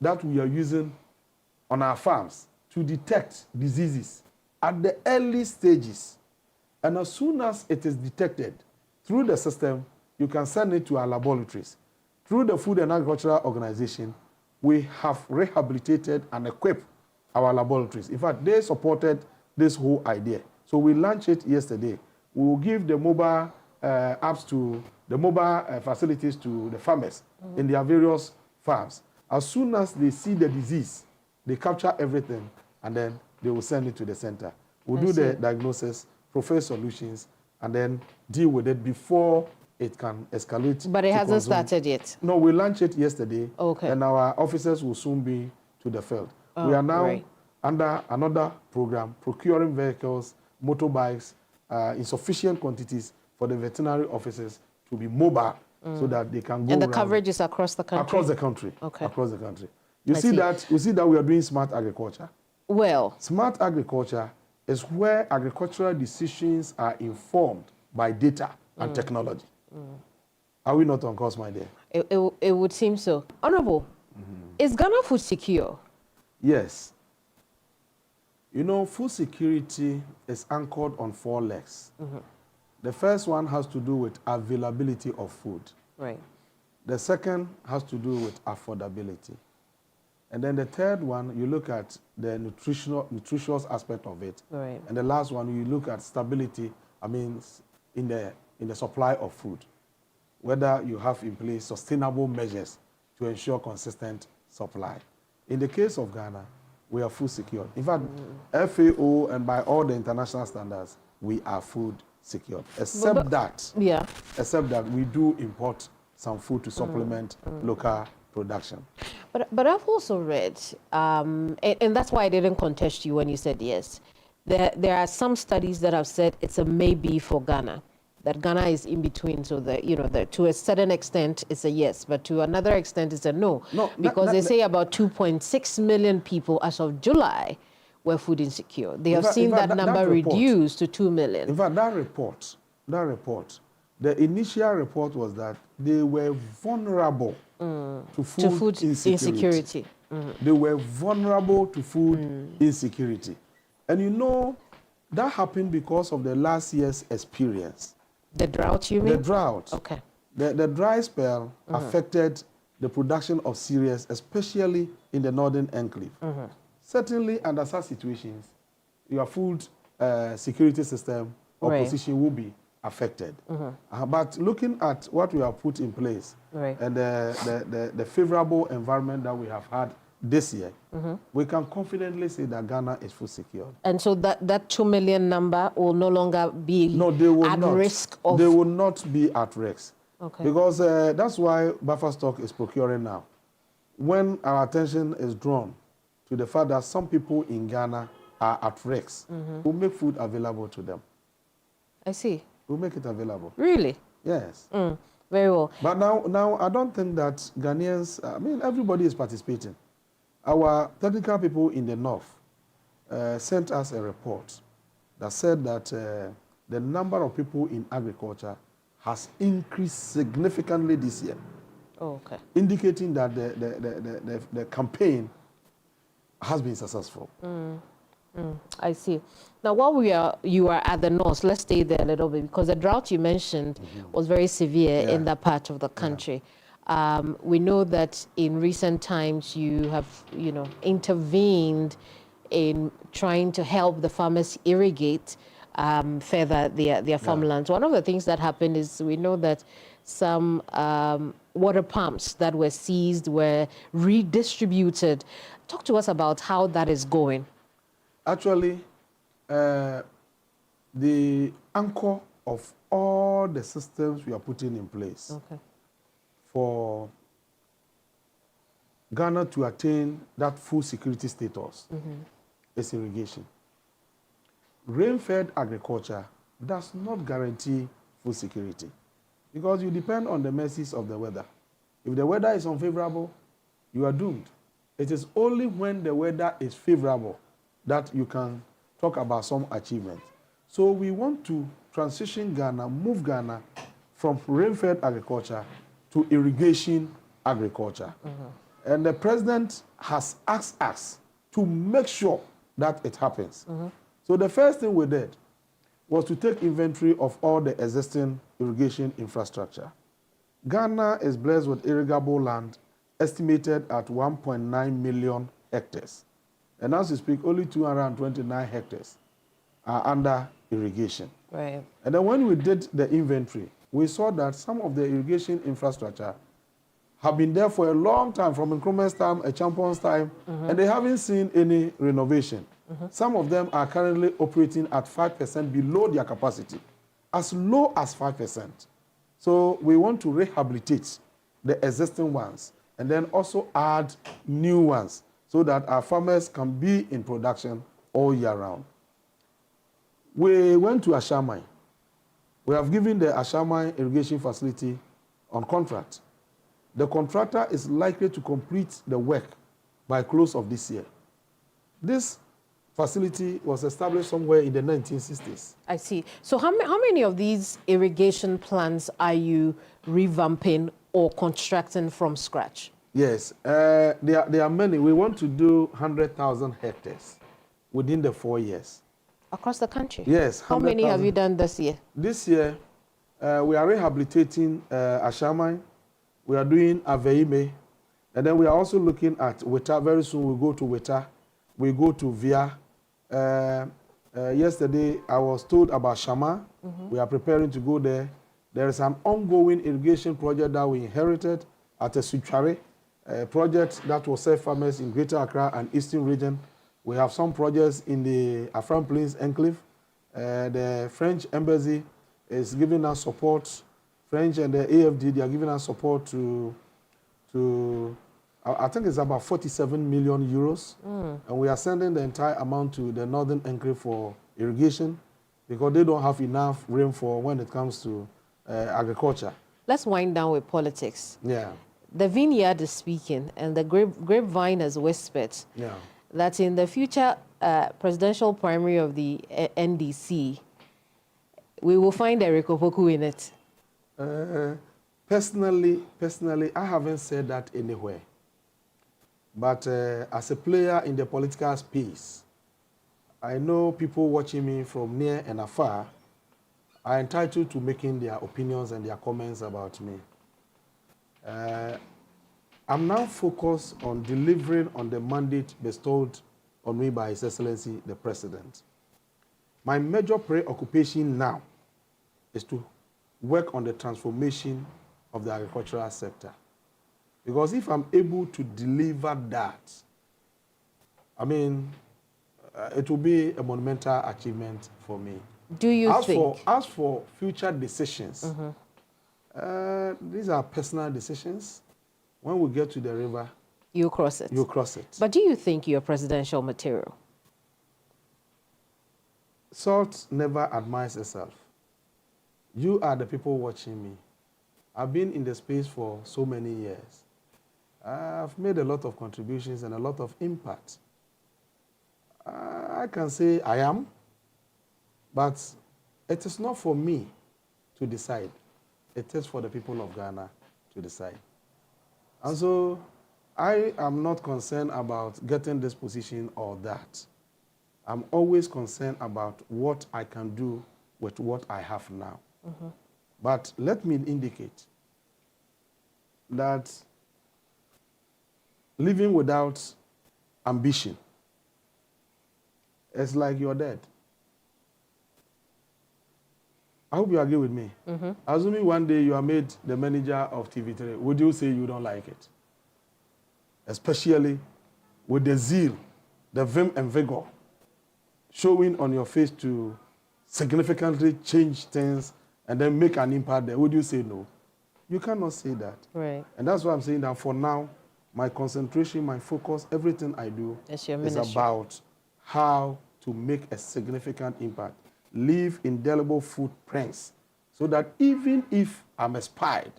that we are using on our farms to detect diseases at the early stages. And as soon as it is detected through the system, you can send it to our laboratories. Through the Food and Agricultural Organization, we have rehabilitated and equipped our laboratories. In fact, they supported this whole idea. So we launched it yesterday. We will give the mobile apps to the mobile facilities to the farmers in their various farms. As soon as they see the disease, they capture everything and then they will send it to the center. We'll do the diagnosis, propose solutions, and then deal with it before it can escalate. But it hasn't started yet. No, we launched it yesterday. Okay. And our officers will soon be to the field. We are now under another program, procuring vehicles, motorbikes, in sufficient quantities for the veterinary officers to be mobile so that they can go And the around. Coverage is across the country? Across the country. Okay. Across the country. You see that we are doing smart agriculture. Well. Smart agriculture is where agricultural decisions are informed by data and technology. Are we not on course, my dear? It would seem so. Honorable, is Ghana food secure? Yes. You know, food security is anchored on 4 legs. The first one has to do with availability of food. Right. The second has to do with affordability. And then the third one, you look at the nutritious aspect of it. Right. And the last one, you look at stability, in the supply of food. Whether you have in place sustainable measures to ensure consistent supply. In the case of Ghana, we are food secure. In fact, FAO and by all the international standards, we are food secure. Except that we do import some food to supplement local production. But I've also read, and that's why I didn't contest you when you said yes. There are some studies that have said it's a maybe for Ghana, that Ghana is in between. So to a certain extent it's a yes, but to another extent it's a no. Because they say about 2.6 million people as of July were food insecure. They have seen that number reduced to 2 million. In fact, that report, the initial report was that they were vulnerable to food insecurity. They were vulnerable to food insecurity. And you know, that happened because of the last year's experience. The drought, you mean? The drought. Okay. The dry spell affected the production of cereals, especially in the northern enclave. Certainly, under such situations, your food security system or position will be affected. But looking at what we have put in place and the favorable environment that we have had this year, we can confidently say that Ghana is food secure. And so that 2 million number will no longer be at risk of... They will not be at risk. Okay. Because that's why buffer stock is procuring now. When our attention is drawn to the fact that some people in Ghana are at risk, we'll make food available to them. I see. We'll make it available. Really? Yes. Very well. But now I don't think that Ghanaians, everybody is participating. Our technical people in the north sent us a report that said that the number of people in agriculture has increased significantly this year. Oh, okay. Indicating that the campaign has been successful. I see. Now, while you are at the north, let's stay there a little bit, because the drought you mentioned was very severe in that part of the country. We know that in recent times you have, intervened in trying to help the farmers irrigate further their farmlands. One of the things that happened is we know that some water pumps that were seized were redistributed. Talk to us about how that is going. Actually, the anchor of all the systems we are putting in place for Ghana to attain that food security status is irrigation. Rain-fed agriculture does not guarantee food security because you depend on the mercies of the weather. If the weather is unfavorable, you are doomed. It is only when the weather is favorable that you can talk about some achievement. So we want to transition Ghana, move Ghana from rain-fed agriculture to irrigation agriculture. And the president has asked us to make sure that it happens. So the first thing we did was to take inventory of all the existing irrigation infrastructure. Ghana is blessed with irrigable land estimated at 1.9 million hectares. And as we speak, only 229 hectares are under irrigation. Right. And then when we did the inventory, we saw that some of the irrigation infrastructure have been there for a long time, from Nkrumah's time, a champion's time, and they haven't seen any renovation. Some of them are currently operating at 5% below their capacity, as low as 5%. So we want to rehabilitate the existing ones and then also add new ones so that our farmers can be in production all year round. We went to Ashamai. We have given the Ashamai irrigation facility on contract. The contractor is likely to complete the work by close of this year. This facility was established somewhere in the 1960s. I see. So how many of these irrigation plants are you revamping or constructing from scratch? Yes, there are many. We want to do 100,000 hectares within the 4 years. Across the country? Yes. How many have you done this year? This year, we are rehabilitating Ashamai. We are doing Aveime. And then we are also looking at Weta. Very soon we'll go to Weta. We go to Via. Yesterday, I was told about Shama. We are preparing to go there. There is an ongoing irrigation project that we inherited at a Suchare, a project that will serve farmers in Greater Accra and Eastern region. We have some projects in the Afram Plains Enclave. The French Embassy is giving us support. French and the AFD, they are giving us support to I think it's about 47 million euros. And we are sending the entire amount to the Northern Enclave for irrigation because they don't have enough rainfall when it comes to agriculture. Let's wind down with politics. Yeah. The vineyard is speaking, and the grapevine has whispered that in the future presidential primary of the NDC, we will find Eric Opoku in it. Personally, I haven't said that anywhere. But as a player in the political space, I know people watching me from near and afar are entitled to making their opinions and their comments about me. I'm now focused on delivering on the mandate bestowed on me by His Excellency, the President. My major preoccupation now is to work on the transformation of the agricultural sector. Because if I'm able to deliver that, I mean, it will be a monumental achievement for me. Do you think? As for future decisions, these are personal decisions. When we get to the river, you cross it. You cross it. But do you think you're presidential material? Salt never admires itself. You are the people watching me. I've been in the space for so many years. I've made a lot of contributions and a lot of impact. I can say I am, but it is not for me to decide. It is for the people of Ghana to decide. And so I am not concerned about getting this position or that. I'm always concerned about what I can do with what I have now. But let me indicate that living without ambition is like you're dead. I hope you agree with me. Assuming one day you are made the manager of TV3, would you say you don't like it? Especially with the zeal, the vim and vigor showing on your face to significantly change things and then make an impact there. Would you say no? You cannot say that. Right. And that's why I'm saying that for now, my concentration, my focus, everything I do is about how to make a significant impact, leave indelible footprints, so that even if I'm expired,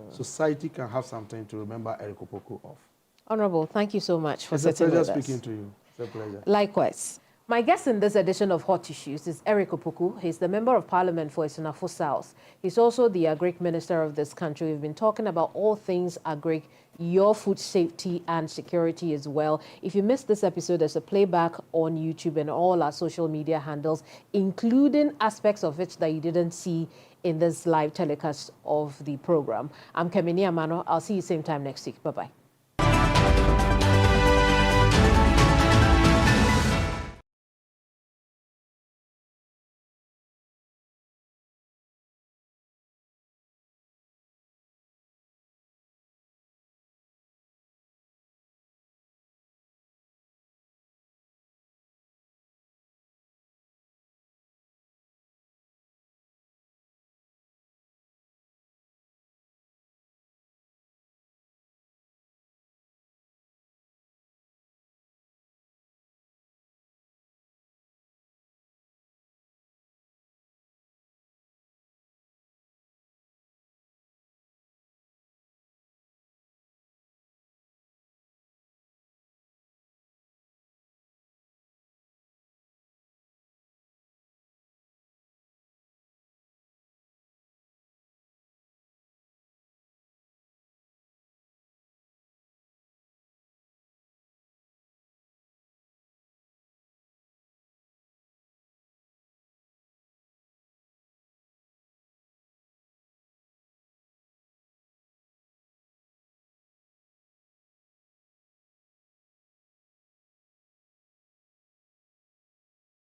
society can have something to remember Eric Opoku of. Honorable, thank you so much for sitting with us. It's a pleasure speaking to you. It's a pleasure. Likewise. My guest in this edition of Hot Issues is Eric Opoku. He's the Member of Parliament for Esunafo South. He's also the Agric Minister of this country. We've been talking about all things agric, your food safety and security as well. If you missed this episode, there's a playback on YouTube and all our social media handles, including aspects of it that you didn't see in this live telecast of the program. I'm Kemini Amanor. I'll see you same time next week. Bye-bye.